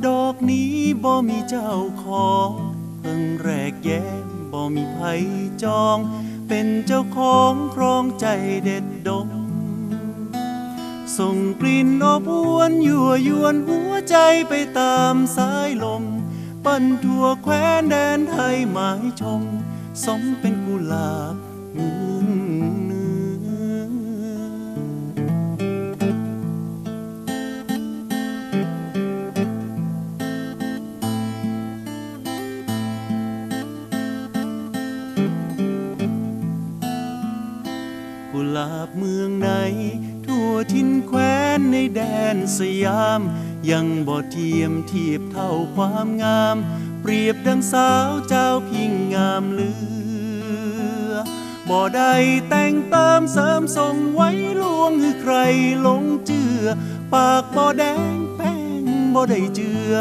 ดอกนี้บ่มีเจ้าของเพิ่งแรกแย้มบ่มีไผจองเป็นเจ้าของครองใจเด็ดดมส่งกลิ่นอบอวนยั่วยวนหัวใจไปตามสายลมปั่นทั่วแคว้นแดนไทยหมายชมสมเป็นกุหลาบเมืองเหนือกุหลาบเมืองไหนทั่วทินแคว้นในแดนสยามยังบ่เทียมเทียบเท่าความงามเปรียบดังสาวเจ้าพิงงามเหลือบ่ได้แต่งเติมเสริมทรงไว้ลวงให้ใครหลงเจือปากบ่แดงแป้งบ่ได้เจือ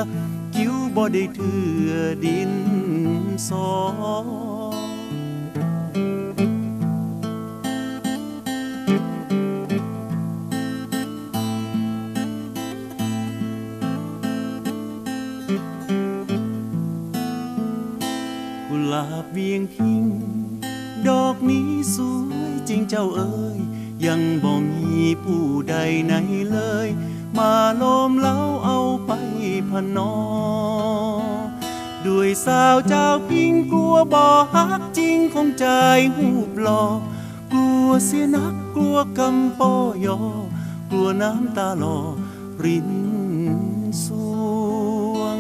คิ้วบ่ได้เถื่อดินสอกุหลาบเวียงพิงดอกนี้สวยจริงเจ้าเอ๋ยยังบ่มีผู้ใดไหนเลยมาโลมเล้าเอาไปพนอด้วยสาวเจ้าพิงกลัวบ่ฮักจริงคงใจหูปหลอกกลัวเสียนักกลัวกำปอยอกลัวน้ำตาหล่อรินสวง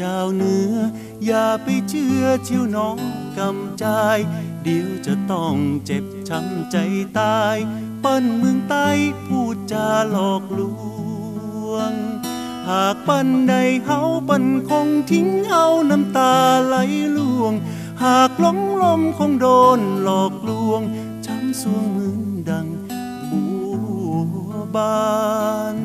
เจ้าเนื้ออย่าไปเชื่อชิวน้องกำใจเดี๋ยวจะต้องเจ็บช้ำใจตายเปิ้นเมืองใต้พูดจาหลอกลวงหากเปิ้นใดเฮาเปิ้นคงทิ้งเฮาน้ำตาไหลล่วงหากหลงลมคงโดนหลอกลวงช้ำสวงเหมือนดังบัวบาน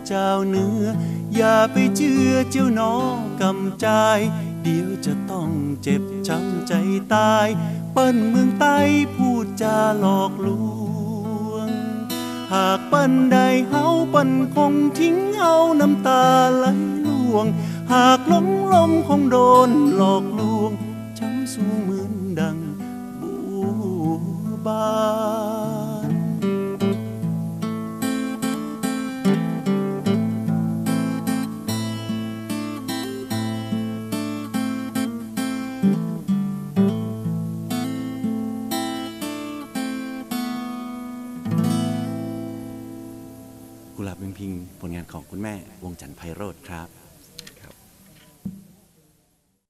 เจ้าเนื้ออย่าไปเชื่อเจ้าน้องกำใจเดี๋ยวจะต้องเจ็บช้ำใจตายเปิ้นเมืองใต้พูดจาหลอกลวงหากเปิ้นใดเฮาเปิ้นคงทิ้งเฮาน้ำตาไหลล่วงหากหลงลมคงโดนหลอกลวงช้ำสูงเหมือนดังบัวบานกุหลาบเวียงพิงผลงานของคุณแม่วงจันทร์ไพโรจน์ครับ